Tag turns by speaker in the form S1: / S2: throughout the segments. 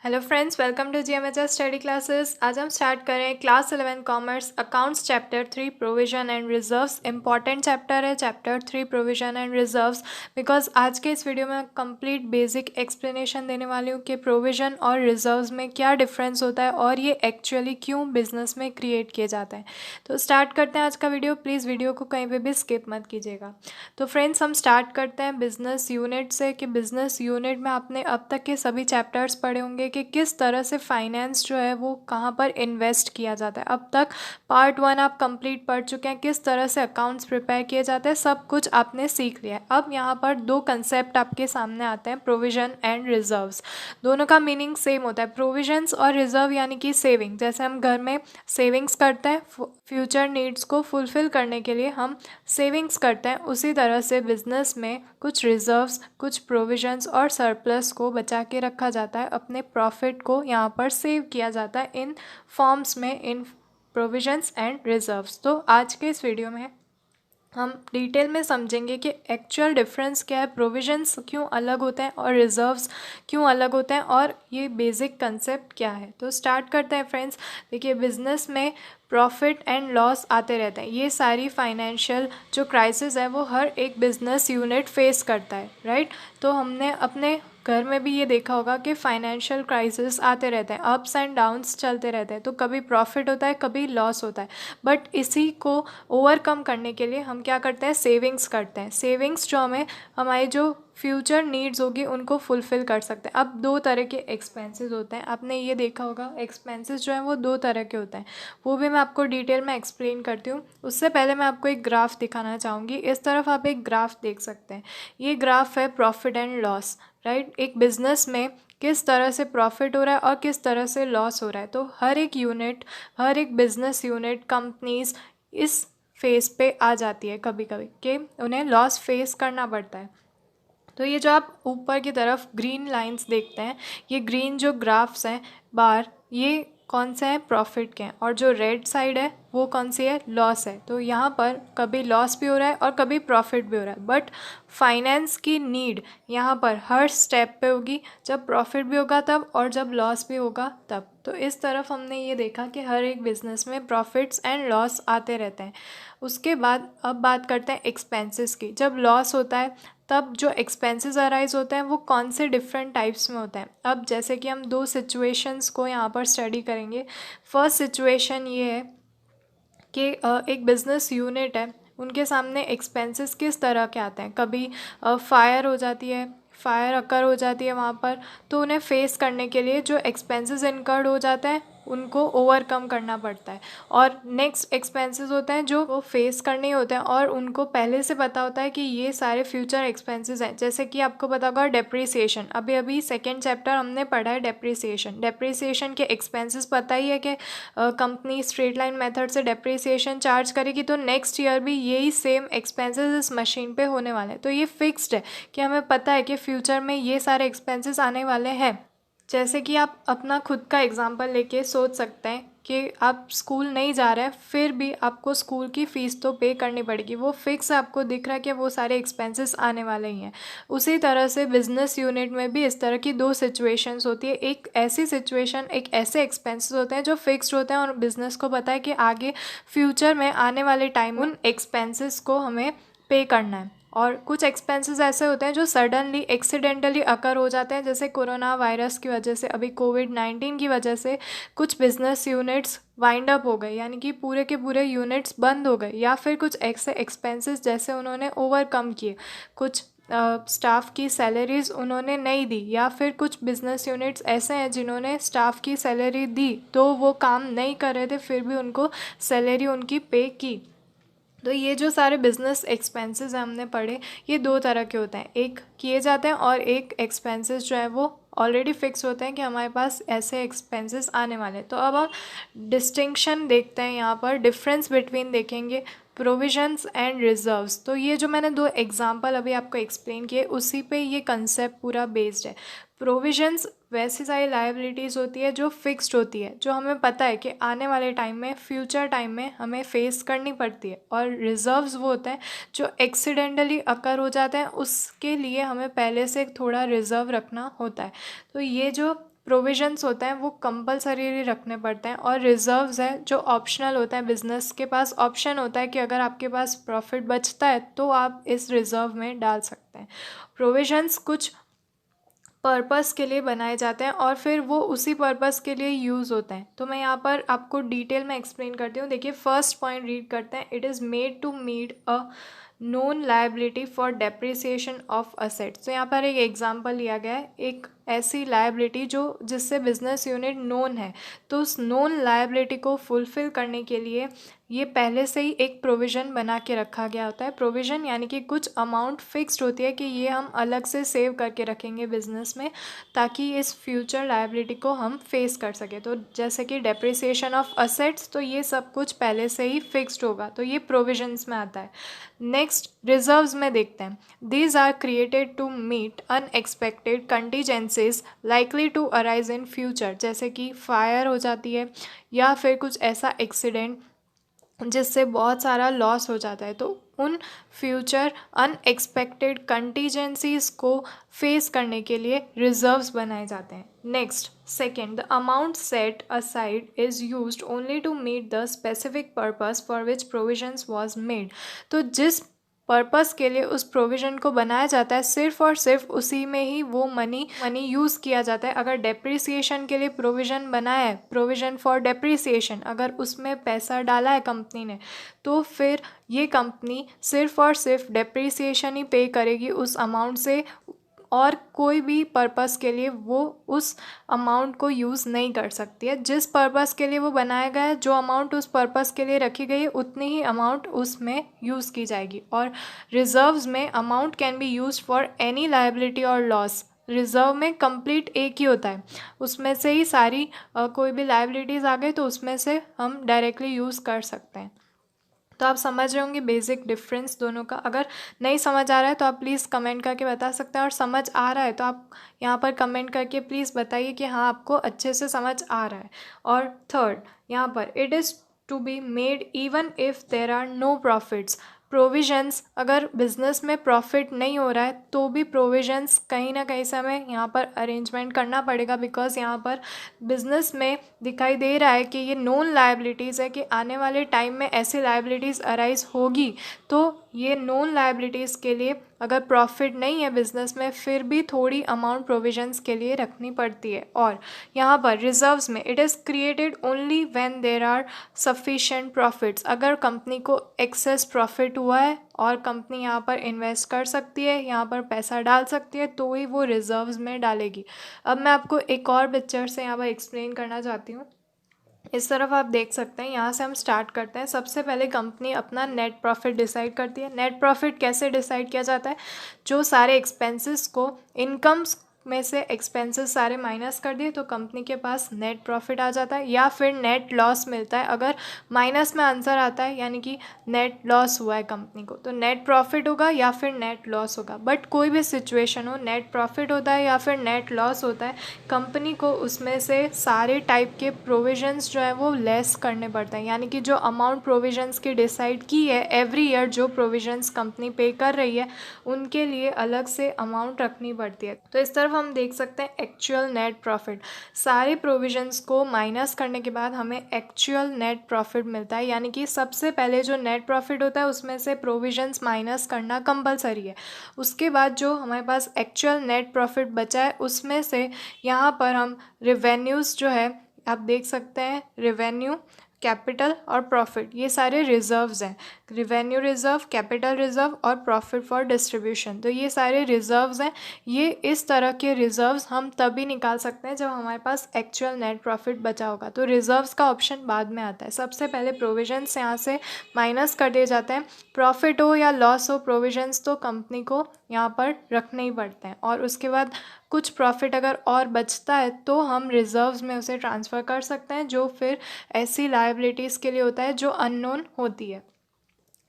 S1: Hello friends, welcome to GMHS study classes. आज हम start करें class 11 commerce accounts chapter 3 provision and reserves. Important chapter है chapter 3 provision and reserves, because आज के इस video में कंप्लीट बेसिक एक्सप्लेनेशन देने वाली हूँ कि प्रोविजन और रिजर्व्स में क्या डिफरेंस होता है और ये एक्चुअली क्यों बिजनेस में क्रिएट किए जाते हैं। तो स्टार्ट करते हैं आज का वीडियो। प्लीज़ वीडियो को कहीं पर भी स्किप मत कीजिएगा। तो फ्रेंड्स, हम स्टार्ट करते हैं बिजनेस यूनिट से कि बिजनेस यूनिट में आपने अब तक के सभी चैप्टर्स पढ़े होंगे कि किस तरह से फाइनेंस जो है वो कहाँ पर इन्वेस्ट किया जाता है। अब तक पार्ट 1 आप कंप्लीट पढ़ चुके हैं, किस तरह से अकाउंट्स प्रिपेयर किए जाते हैं, सब कुछ आपने सीख लिया है। अब यहाँ पर दो कंसेप्ट आपके सामने आते हैं, प्रोविजन एंड रिजर्व्स। दोनों का मीनिंग सेम होता है। प्रोविजंस और रिजर्व यानी कि सेविंग, जैसे हम घर में सेविंग्स करते हैं फ्यूचर नीड्स को फुलफिल करने के लिए हम सेविंग्स करते हैं, उसी तरह से बिजनेस में कुछ रिजर्व्स, कुछ प्रोविजंस और सरप्लस को बचा के रखा जाता है। अपने प्रॉफिट को यहाँ पर सेव किया जाता है इन फॉर्म्स में, इन प्रोविजंस एंड रिजर्व्स। तो आज के इस वीडियो में हम डिटेल में समझेंगे कि एक्चुअल डिफरेंस क्या है, प्रोविजंस क्यों अलग होते हैं और रिजर्व्स क्यों अलग होते हैं, और ये बेसिक कंसेप्ट क्या है। तो स्टार्ट करते हैं फ्रेंड्स। देखिए, बिजनेस में प्रॉफिट एंड लॉस आते रहते हैं। ये सारी फाइनेंशियल जो क्राइसिस है वो हर एक बिजनेस यूनिट फेस करता है, राइट। तो हमने अपने घर में भी ये देखा होगा कि फाइनेंशियल क्राइसिस आते रहते हैं, अप्स एंड डाउन्स चलते रहते हैं। तो कभी प्रॉफिट होता है, कभी लॉस होता है, बट इसी को ओवरकम करने के लिए हम क्या करते हैं, सेविंग्स करते हैं। सेविंग्स जो हमें हमारी जो फ्यूचर नीड्स होगी उनको फुलफ़िल कर सकते हैं। अब दो तरह के एक्सपेंसेस होते हैं, आपने ये देखा होगा एक्सपेंसेस जो हैं वो दो तरह के होते हैं, वो भी मैं आपको डिटेल में एक्सप्लेन करती हूँ। उससे पहले मैं आपको एक ग्राफ दिखाना चाहूँगी। इस तरफ आप एक ग्राफ देख सकते हैं, ये ग्राफ है प्रॉफिट एंड लॉस, राइट। एक बिजनेस में किस तरह से प्रॉफिट हो रहा है और किस तरह से लॉस हो रहा है। तो हर एक यूनिट, हर एक बिजनेस यूनिट, कंपनीज इस फेस पे आ जाती है कभी कभी कि उन्हें लॉस फेस करना पड़ता है। तो ये जो आप ऊपर की तरफ ग्रीन लाइंस देखते हैं, ये ग्रीन जो ग्राफ्स हैं बार, ये कौन से हैं, प्रॉफिट के हैं, और जो रेड साइड है वो कौन सी है, लॉस है। तो यहाँ पर कभी लॉस भी हो रहा है और कभी प्रॉफिट भी हो रहा है, बट फाइनेंस की नीड यहाँ पर हर स्टेप पे होगी, जब प्रॉफिट भी होगा तब और जब लॉस भी होगा तब। तो इस तरफ हमने ये देखा कि हर एक बिजनेस में प्रॉफिट्स एंड लॉस आते रहते हैं। उसके बाद अब बात करते हैं एक्सपेंसेस की। जब लॉस होता है तब जो एक्सपेंसेस अराइज होते हैं वो कौन से डिफरेंट टाइप्स में होते हैं। अब जैसे कि हम दो सिचुएशंस को यहाँ पर स्टडी करेंगे। फर्स्ट सिचुएशन ये है कि एक बिज़नेस यूनिट है, उनके सामने एक्सपेंसेस किस तरह के आते हैं। कभी फायर हो जाती है, फायर अकर हो जाती है वहाँ पर, तो उन्हें फेस करने के लिए जो एक्सपेंसेस इनकर्ड हो जाते हैं उनको ओवरकम करना पड़ता है। और नेक्स्ट एक्सपेंसेस होते हैं जो वो फेस करने होते हैं और उनको पहले से पता होता है कि ये सारे फ्यूचर एक्सपेंसेस हैं। जैसे कि आपको पता होगा डेप्रिसिएशन, अभी अभी सेकेंड चैप्टर हमने पढ़ा है डेप्रिसिएशन। डेप्रिसिएशन के एक्सपेंसेस पता ही है कि कंपनी स्ट्रेट लाइन मेथड से डेप्रिसिएशन चार्ज करेगी, तो नेक्स्ट ईयर भी यही सेम एक्सपेंसेस इस मशीन पे होने वाले हैं। तो ये फिक्स्ड है कि हमें पता है कि फ्यूचर में ये सारे एक्सपेंसेस आने वाले हैं। जैसे कि आप अपना खुद का एग्जांपल लेके सोच सकते हैं कि आप स्कूल नहीं जा रहे हैं, फिर भी आपको स्कूल की फ़ीस तो पे करनी पड़ेगी, वो फिक्स आपको दिख रहा है कि वो सारे एक्सपेंसेस आने वाले ही हैं। उसी तरह से बिज़नेस यूनिट में भी इस तरह की दो सिचुएशंस होती है। एक ऐसी सिचुएशन, एक ऐसे एक्सपेंसेस होते हैं जो फिक्स्ड होते हैं और बिज़नेस को पता है कि आगे फ्यूचर में आने वाले टाइम उन एक्सपेंसेस को हमें पे करना है। और कुछ एक्सपेंसेस ऐसे होते हैं जो सडनली एक्सीडेंटली अकर हो जाते हैं, जैसे कोरोना वायरस की वजह से, अभी कोविड-19 की वजह से कुछ बिजनेस यूनिट्स वाइंड अप हो गए, यानी कि पूरे के पूरे यूनिट्स बंद हो गए, या फिर कुछ ऐसे एक्सपेंसेस जैसे उन्होंने ओवरकम किए, कुछ स्टाफ की सैलरीज उन्होंने नहीं दी, या फिर कुछ बिजनेस यूनिट्स ऐसे हैं जिन्होंने स्टाफ की सैलरी दी तो वो काम नहीं कर रहे थे, फिर भी उनको सैलरी उनकी पे की। तो ये जो सारे बिजनेस एक्सपेंसेस हैं हमने पढ़े, ये दो तरह के होते हैं, एक किए जाते हैं और एक एक्सपेंसेस जो है वो ऑलरेडी फिक्स होते हैं कि हमारे पास ऐसे एक्सपेंसेस आने वाले हैं। तो अब हम डिस्टिंक्शन देखते हैं, यहाँ पर डिफरेंस बिटवीन देखेंगे प्रोविजंस एंड रिजर्व्स। तो ये जो मैंने दो एग्जांपल अभी आपको एक्सप्लेन किए, उसी पे ये कंसेप्ट पूरा बेस्ड है। प्रोविजंस वैसी सारी लायबिलिटीज़ होती है जो फिक्स्ड होती है, जो हमें पता है कि आने वाले टाइम में, फ्यूचर टाइम में हमें फेस करनी पड़ती है। और रिजर्व्स वो होते हैं जो एक्सीडेंटली अकर हो जाते हैं, उसके लिए हमें पहले से थोड़ा रिजर्व रखना होता है। तो ये जो प्रोविजंस होते हैं वो कंपलसरी रखने पड़ते हैं, और रिजर्व्स है जो ऑप्शनल होता है। बिजनेस के पास ऑप्शन होता है कि अगर आपके पास प्रॉफिट बचता है तो आप इस रिजर्व में डाल सकते हैं। प्रोविजंस कुछ पर्पस के लिए बनाए जाते हैं और फिर वो उसी पर्पस के लिए यूज़ होते हैं। तो मैं यहाँ पर आपको डिटेल में एक्सप्लेन करती हूँ। देखिए, फर्स्ट पॉइंट रीड करते हैं। It is made to meet a known liability for depreciation of assets. तो यहाँ पर एक एग्जांपल लिया गया है, एक ऐसी लायबिलिटी जो जिससे बिजनेस यूनिट नोन है, तो उस नोन लायबिलिटी को फुलफिल करने के लिए ये पहले से ही एक प्रोविज़न बना के रखा गया होता है। प्रोविज़न यानी कि कुछ अमाउंट फिक्स्ड होती है कि ये हम अलग से सेव करके रखेंगे बिजनेस में, ताकि इस फ्यूचर लायबिलिटी को हम फेस कर सकें। तो जैसे कि डेप्रिसिएशन ऑफ असेट्स, तो ये सब कुछ पहले से ही फिक्स्ड होगा, तो ये प्रोविजंस में आता है। नेक्स्ट रिजर्व्स में देखते हैं। These are created to meet unexpected contingencies likely to arise in future. जैसे कि फायर हो जाती है या फिर कुछ ऐसा एक्सीडेंट जिससे बहुत सारा लॉस हो जाता है, तो उन फ्यूचर अनएक्सपेक्टेड कंटीजेंसीज को फेस करने के लिए रिजर्व्स बनाए जाते हैं। Next second, the amount set aside is used only to meet the specific purpose for which provisions was made. तो जिस पर्पस के लिए उस प्रोविज़न को बनाया जाता है, सिर्फ और सिर्फ उसी में ही वो मनी यूज़ किया जाता है। अगर डेप्रिसिएशन के लिए प्रोविज़न बनाया है, प्रोविज़न फॉर डेप्रिसिएशन, अगर उसमें पैसा डाला है कंपनी ने, तो फिर ये कंपनी सिर्फ और सिर्फ डेप्रिसिएशन ही पे करेगी उस अमाउंट से, और कोई भी पर्पस के लिए वो उस अमाउंट को यूज़ नहीं कर सकती है। जिस पर्पस के लिए वो बनाया गया है, जो अमाउंट उस पर्पस के लिए रखी गई है, उतनी ही अमाउंट उसमें यूज़ की जाएगी। और रिजर्व्स में amount can be used for any liability और लॉस। रिजर्व में कंप्लीट एक ही होता है, उसमें से ही सारी कोई भी लायबिलिटीज़ आ गई तो उसमें से हम डायरेक्टली यूज़ कर सकते हैं। तो आप समझ रहे होंगे बेसिक डिफरेंस दोनों का। अगर नहीं समझ आ रहा है तो आप प्लीज़ कमेंट करके बता सकते हैं, और समझ आ रहा है तो आप यहाँ पर कमेंट करके प्लीज़ बताइए कि हाँ आपको अच्छे से समझ आ रहा है। और थर्ड, यहाँ पर it is to be made even if there are no profits. Provisions, अगर बिजनेस में प्रॉफिट नहीं हो रहा है तो भी प्रोविजंस कहीं ना कहीं से हमें यहाँ पर अरेंजमेंट करना पड़ेगा, बिकॉज यहाँ पर बिजनेस में दिखाई दे रहा है कि ये नोन लायबिलिटीज़ है कि आने वाले टाइम में ऐसी लायबिलिटीज़ अराइज होगी। तो ये नोन लायबिलिटीज़ के लिए अगर प्रॉफिट नहीं है बिजनेस में, फिर भी थोड़ी अमाउंट प्रोविजंस के लिए रखनी पड़ती है। और यहाँ पर रिजर्व्स में it is created only when there are sufficient profits. अगर कंपनी को एक्सेस प्रॉफिट हुआ है और कंपनी यहाँ पर इन्वेस्ट कर सकती है, यहाँ पर पैसा डाल सकती है, तो ही वो रिजर्व्स में डालेगी। अब मैं आपको एक और पिक्चर से यहाँ पर एक्सप्लेन करना चाहती हूँ। इस तरफ आप देख सकते हैं, यहाँ से हम स्टार्ट करते हैं। सबसे पहले कंपनी अपना नेट प्रॉफिट डिसाइड करती है। नेट प्रॉफिट कैसे डिसाइड किया जाता है? जो सारे एक्सपेंसेस को इनकम्स में से एक्सपेंसेस सारे माइनस कर दिए तो कंपनी के पास नेट प्रॉफिट आ जाता है, या फिर नेट लॉस मिलता है। अगर माइनस में आंसर आता है यानी कि नेट लॉस हुआ है कंपनी को, तो नेट प्रॉफिट होगा या फिर नेट लॉस होगा। बट कोई भी सिचुएशन हो, नेट प्रॉफिट होता है या फिर नेट लॉस होता है, कंपनी को उसमें से सारे टाइप के प्रोविजंस जो है वो लेस करने पड़ते हैं। यानी कि जो अमाउंट प्रोविजंस की डिसाइड की है एवरी ईयर, जो प्रोविजंस कंपनी पे कर रही है, उनके लिए अलग से अमाउंट रखनी पड़ती है। तो इस तरफ हम देख सकते हैं एक्चुअल नेट प्रॉफिट। सारे प्रोविजंस को माइनस करने के बाद हमें एक्चुअल नेट प्रॉफिट मिलता है। यानी कि सबसे पहले जो नेट प्रॉफिट होता है उसमें से प्रोविजंस माइनस करना कंपलसरी है। उसके बाद जो हमारे पास एक्चुअल नेट प्रॉफिट बचा है उसमें से यहाँ पर हम रेवेन्यूज़ जो है आप देख सकते हैं, रेवेन्यू, कैपिटल और प्रॉफिट, ये सारे रिजर्व्स हैं। रेवेन्यू रिजर्व, कैपिटल रिजर्व और प्रॉफिट फॉर डिस्ट्रीब्यूशन, तो ये सारे रिजर्व्स हैं। ये इस तरह के रिजर्व्स हम तभी निकाल सकते हैं जब हमारे पास एक्चुअल नेट प्रॉफिट बचा होगा। तो रिजर्व्स का ऑप्शन बाद में आता है। सबसे पहले प्रोविजंस यहाँ से माइनस कर दिए जाते हैं। प्रॉफिट हो या लॉस हो, प्रोविजंस तो कंपनी को यहाँ पर रखने ही पड़ते हैं। और उसके बाद कुछ प्रॉफिट अगर और बचता है तो हम रिजर्व्स में उसे ट्रांसफ़र कर सकते हैं, जो फिर ऐसी लायबिलिटीज़ के लिए होता है जो अननोन होती है।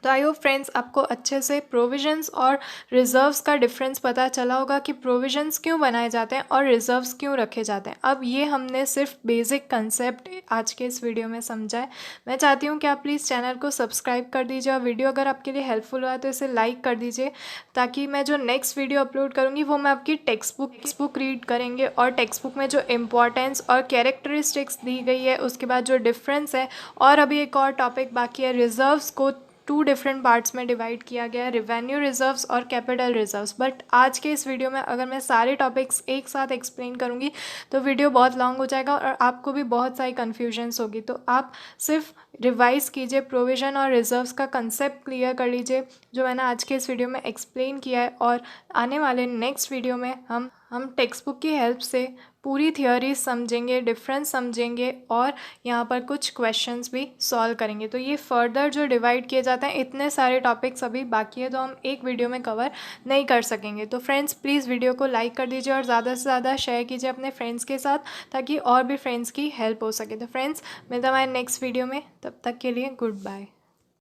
S1: तो आई होप फ्रेंड्स आपको अच्छे से प्रोविजंस और रिजर्व्स का डिफरेंस पता चला होगा कि प्रोविजंस क्यों बनाए जाते हैं और रिजर्व्स क्यों रखे जाते हैं। अब ये हमने सिर्फ बेसिक कंसेप्ट आज के इस वीडियो में समझा है। मैं चाहती हूँ कि आप प्लीज़ चैनल को सब्सक्राइब कर दीजिए और वीडियो अगर आपके लिए हेल्पफुल हुआ तो इसे लाइक कर दीजिए, ताकि मैं जो नेक्स्ट वीडियो अपलोड करूँगी वो मैं आपकी टेक्स्ट बुक रीड करेंगे और टेक्स्ट बुक में जो इम्पॉर्टेंस और कैरेक्टरिस्टिक्स दी गई है उसके बाद जो डिफरेंस है। और अभी एक और टॉपिक बाकी है, रिजर्व्स को 2 डिफरेंट पार्ट्स में डिवाइड किया गया है, रेवेन्यू रिजर्व्स और कैपिटल रिजर्व्स। बट आज के इस वीडियो में अगर मैं सारे टॉपिक्स एक साथ एक्सप्लेन करूँगी तो वीडियो बहुत लॉन्ग हो जाएगा और आपको भी बहुत सारी कन्फ्यूजन्स होगी। तो आप सिर्फ रिवाइज कीजिए, प्रोविज़न और रिजर्व्स का कंसेप्ट क्लियर कर लीजिए जो मैंने आज के इस वीडियो में एक्सप्लेन किया है। और आने वाले नेक्स्ट वीडियो में हम टेक्स्ट बुक की हेल्प से पूरी थियोरी समझेंगे, डिफरेंस समझेंगे और यहाँ पर कुछ क्वेश्चंस भी सॉल्व करेंगे। तो ये फर्दर जो डिवाइड किए जाते हैं, इतने सारे टॉपिक्स अभी बाकी है तो हम एक वीडियो में कवर नहीं कर सकेंगे। तो फ्रेंड्स प्लीज़ वीडियो को लाइक कर दीजिए और ज़्यादा से ज़्यादा शेयर कीजिए अपने फ्रेंड्स के साथ, ताकि और भी फ्रेंड्स की हेल्प हो सके। तो फ्रेंड्स मिलता हमारे नेक्स्ट वीडियो में, तब तक के लिए गुड बाय।